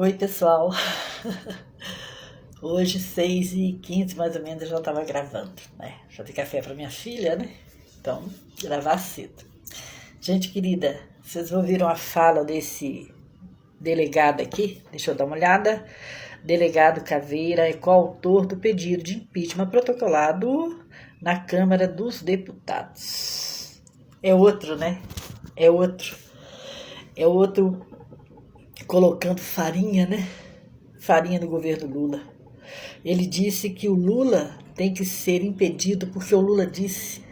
Oi, pessoal. Hoje, 6h15, mais ou menos, eu já estava gravando, né? Já dei café para minha filha, né? Então, gravar cedo. Gente querida, vocês ouviram a fala desse delegado aqui? Deixa eu dar uma olhada. Delegado Caveira é coautor do pedido de impeachment protocolado na Câmara dos Deputados. É outro, né? É outro colocando farinha, né? Farinha no governo Lula. Ele disse que o Lula tem que ser impedido porque o Lula disse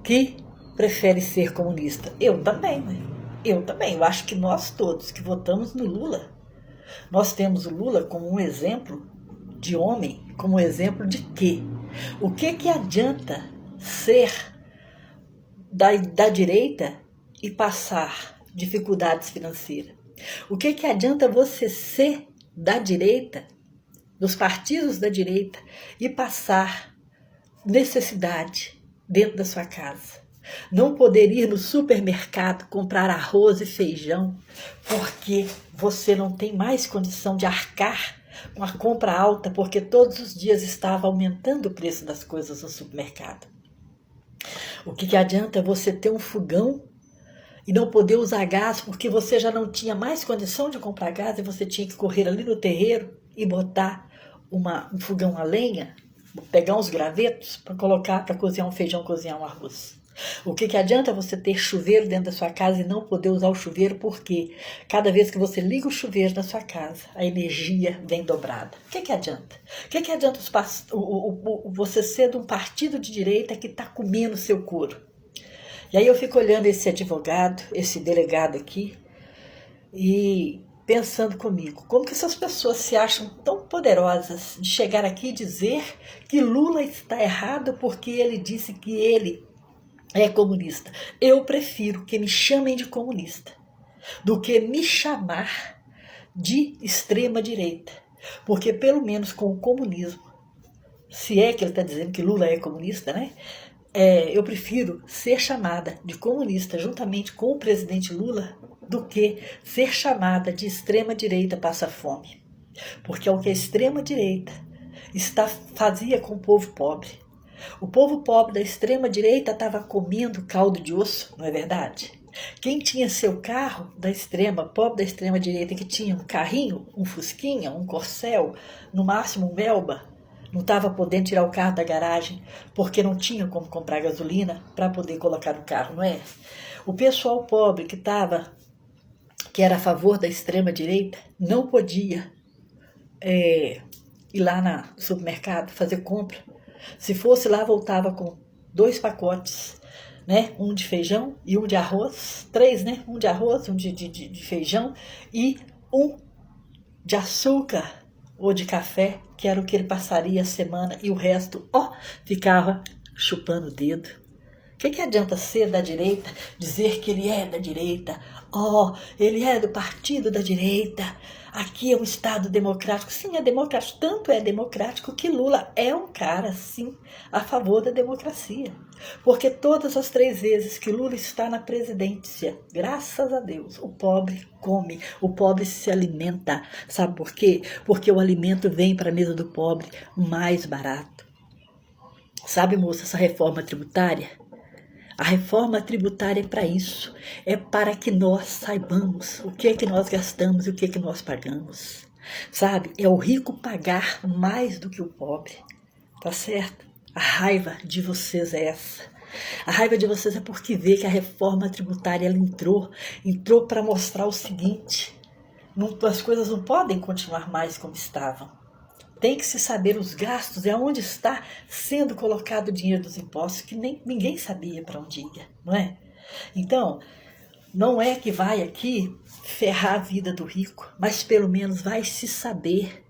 que prefere ser comunista. Eu também, né? Eu também. Eu acho que nós todos que votamos no Lula, nós temos o Lula como um exemplo de homem, como um exemplo de quê? O que adianta ser da direita e passar dificuldades financeiras? O que adianta você ser da direita, dos partidos da direita, e passar necessidade dentro da sua casa? Não poder ir no supermercado comprar arroz e feijão porque você não tem mais condição de arcar com a compra alta, porque todos os dias estava aumentando o preço das coisas no supermercado. O que adianta você ter um fogão e não poder usar gás porque você já não tinha mais condição de comprar gás e você tinha que correr ali no terreiro e botar um fogão a lenha, pegar uns gravetos para colocar para cozinhar um feijão, cozinhar um arroz? O que adianta você ter chuveiro dentro da sua casa e não poder usar o chuveiro porque cada vez que você liga o chuveiro na sua casa, a energia vem dobrada? O que adianta? O que adianta você ser de um partido de direita que está comendo seu couro? E aí eu fico olhando esse advogado, esse delegado aqui, e pensando comigo, como que essas pessoas se acham tão poderosas de chegar aqui e dizer que Lula está errado porque ele disse que ele é comunista? Eu prefiro que me chamem de comunista do que me chamar de extrema direita, porque pelo menos com o comunismo, se é que ele está dizendo que Lula é comunista, né? Eu prefiro ser chamada de comunista juntamente com o presidente Lula do que ser chamada de extrema-direita passa-fome. Porque é o que a extrema-direita fazia com o povo pobre. O povo pobre da extrema-direita estava comendo caldo de osso, não é verdade? Quem tinha seu carro pobre da extrema-direita, que tinha um carrinho, um Fusquinha, um Corcel, no máximo um Elba, não estava podendo tirar o carro da garagem porque não tinha como comprar gasolina para poder colocar no carro, não é? O pessoal pobre que era a favor da extrema-direita, não podia ir lá no supermercado fazer compra. Se fosse lá, voltava com 2 pacotes, né? Um de feijão e um de arroz, 3, né? Um de arroz, um de feijão e um de açúcar ou de café, que era o que ele passaria a semana, e o resto, ficava chupando o dedo. O que adianta ser da direita, dizer que ele é da direita? Ele é do partido da direita. Aqui é um Estado democrático. Sim, é democrático. Tanto é democrático que Lula é um cara, sim, a favor da democracia. Porque todas as 3 vezes que Lula está na presidência, graças a Deus, o pobre come, o pobre se alimenta. Sabe por quê? Porque o alimento vem para a mesa do pobre mais barato. Sabe, moça, essa reforma tributária? A reforma tributária é para isso, é para que nós saibamos o que é que nós gastamos e o que é que nós pagamos. Sabe, é o rico pagar mais do que o pobre, tá certo? A raiva de vocês é essa. A raiva de vocês é porque vê que a reforma tributária ela entrou para mostrar o seguinte: as coisas não podem continuar mais como estavam. Tem que se saber os gastos e aonde está sendo colocado o dinheiro dos impostos, que ninguém sabia para onde ia, não é? Então, não é que vai aqui ferrar a vida do rico, mas pelo menos vai se saber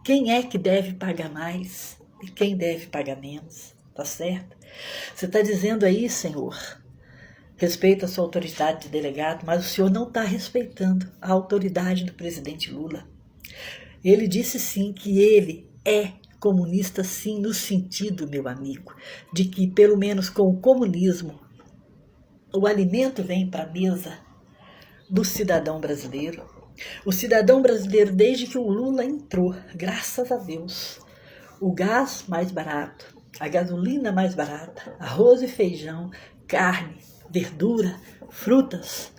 quem é que deve pagar mais e quem deve pagar menos, tá certo? Você está dizendo aí, senhor, respeita a sua autoridade de delegado, mas o senhor não está respeitando a autoridade do presidente Lula. Ele disse sim que ele é comunista, sim, no sentido, meu amigo, de que pelo menos com o comunismo o alimento vem para a mesa do cidadão brasileiro. O cidadão brasileiro, desde que o Lula entrou, graças a Deus, o gás mais barato, a gasolina mais barata, arroz e feijão, carne, verdura, frutas,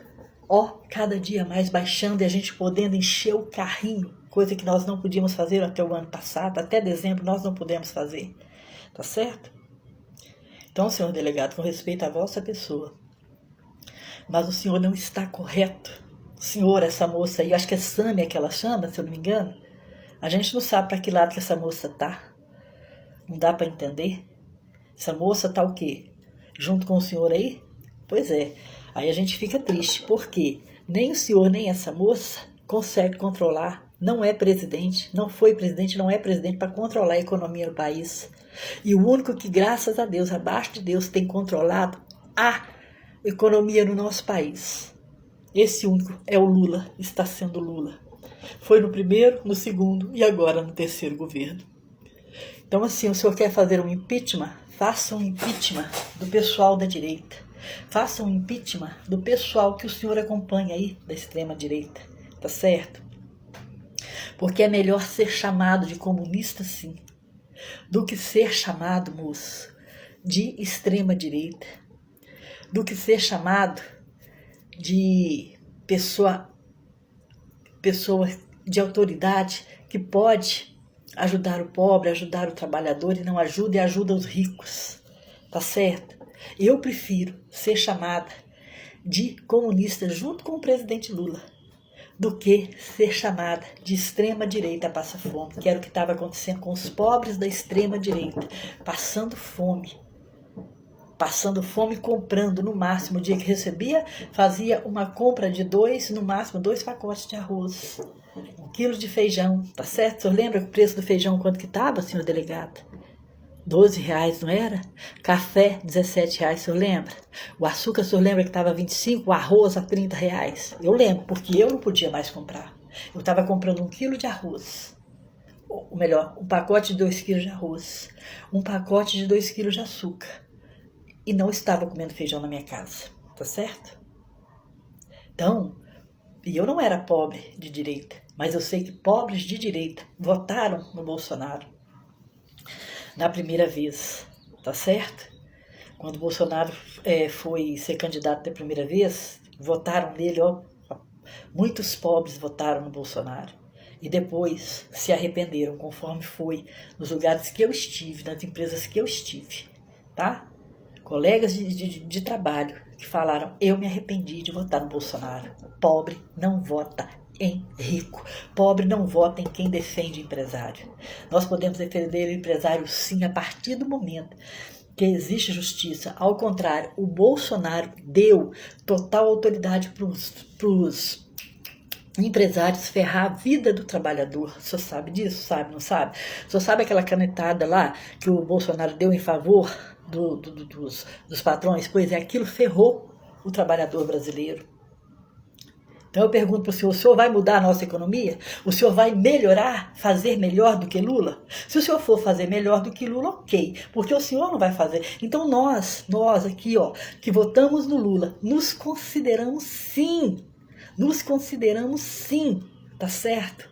cada dia mais baixando e a gente podendo encher o carrinho, coisa que nós não podíamos fazer até o ano passado, até dezembro nós não pudemos fazer, tá certo? Então, senhor delegado, com respeito à vossa pessoa, mas o senhor não está correto. O senhor, essa moça aí, acho que é Sâmia que ela chama, se eu não me engano, a gente não sabe para que lado que essa moça tá. Não dá para entender. Essa moça tá o quê? Junto com o senhor aí? Pois é. Aí a gente fica triste, porque nem o senhor, nem essa moça consegue controlar. Não é presidente, não foi presidente, não é presidente para controlar a economia do país. E o único que, graças a Deus, abaixo de Deus, tem controlado a economia no nosso país. Esse único é o Lula, está sendo Lula. Foi no primeiro, no segundo e agora no terceiro governo. Então, assim, o senhor quer fazer um impeachment? Faça um impeachment do pessoal da direita. Faça um impeachment do pessoal que o senhor acompanha aí, da extrema-direita. Tá certo? Porque é melhor ser chamado de comunista, sim, do que ser chamado, moço, de extrema-direita, do que ser chamado de pessoa de autoridade que pode ajudar o pobre, ajudar o trabalhador e não ajuda e ajuda os ricos, tá certo? Eu prefiro ser chamada de comunista junto com o presidente Lula do que ser chamada de extrema-direita passa fome, que era o que estava acontecendo com os pobres da extrema-direita, passando fome, comprando no máximo, o dia que recebia, fazia uma compra de no máximo 2 pacotes de arroz, 1 quilo de feijão, tá certo? O senhor lembra o preço do feijão quanto que estava, senhor delegado? R$12, não era? Café, R$17, o senhor lembra? O açúcar, o senhor lembra que estava 25, o arroz a R$30? Eu lembro, porque eu não podia mais comprar. Eu estava comprando 1 quilo de arroz, ou melhor, um pacote de 2 quilos de arroz, um pacote de 2 quilos de açúcar, e não estava comendo feijão na minha casa, tá certo? Então, e eu não era pobre de direita, mas eu sei que pobres de direita votaram no Bolsonaro na primeira vez, tá certo? Quando o Bolsonaro foi ser candidato da primeira vez, votaram nele, muitos pobres votaram no Bolsonaro. E depois se arrependeram, conforme foi nos lugares que eu estive, nas empresas que eu estive, tá? Colegas de trabalho que falaram, eu me arrependi de votar no Bolsonaro. Pobre não vota em rico. Pobre não vota em quem defende empresário. Nós podemos defender o empresário sim a partir do momento que existe justiça. Ao contrário, o Bolsonaro deu total autoridade para os empresários ferrar a vida do trabalhador. O senhor sabe disso? Sabe, não sabe? O senhor sabe aquela canetada lá que o Bolsonaro deu em favor dos patrões? Pois é, aquilo ferrou o trabalhador brasileiro. Então eu pergunto para o senhor vai mudar a nossa economia? O senhor vai melhorar, fazer melhor do que Lula? Se o senhor for fazer melhor do que Lula, ok, porque o senhor não vai fazer. Então nós aqui, que votamos no Lula, nos consideramos sim, tá certo?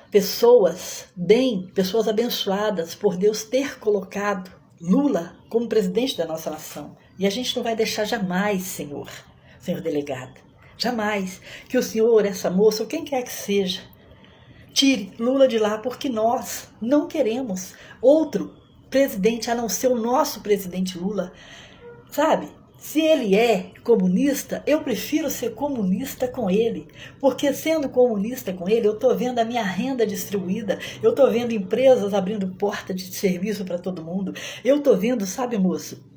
Pessoas abençoadas por Deus ter colocado Lula como presidente da nossa nação. E a gente não vai deixar jamais, senhor delegado, jamais que o senhor, essa moça, ou quem quer que seja, tire Lula de lá, porque nós não queremos outro presidente a não ser o nosso presidente Lula, sabe? Se ele é comunista, eu prefiro ser comunista com ele, porque sendo comunista com ele, eu estou vendo a minha renda distribuída, eu estou vendo empresas abrindo porta de serviço para todo mundo, eu estou vendo, sabe, moço,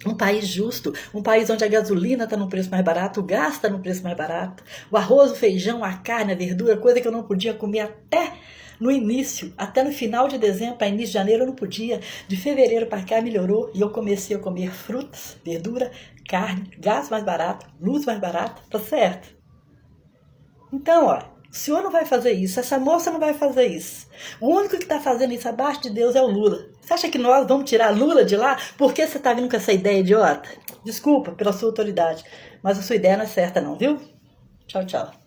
um país justo, um país onde a gasolina está no preço mais barato, o gás está no preço mais barato, o arroz, o feijão, a carne, a verdura, coisa que eu não podia comer até no início, até no final de dezembro, para início de janeiro eu não podia. De fevereiro para cá melhorou e eu comecei a comer frutas, verdura, carne, gás mais barato, luz mais barata, tá certo? Então, o senhor não vai fazer isso, essa moça não vai fazer isso. O único que está fazendo isso abaixo de Deus é o Lula. Você acha que nós vamos tirar Lula de lá? Por que você está vindo com essa ideia idiota? Desculpa pela sua autoridade, mas a sua ideia não é certa não, viu? Tchau, tchau.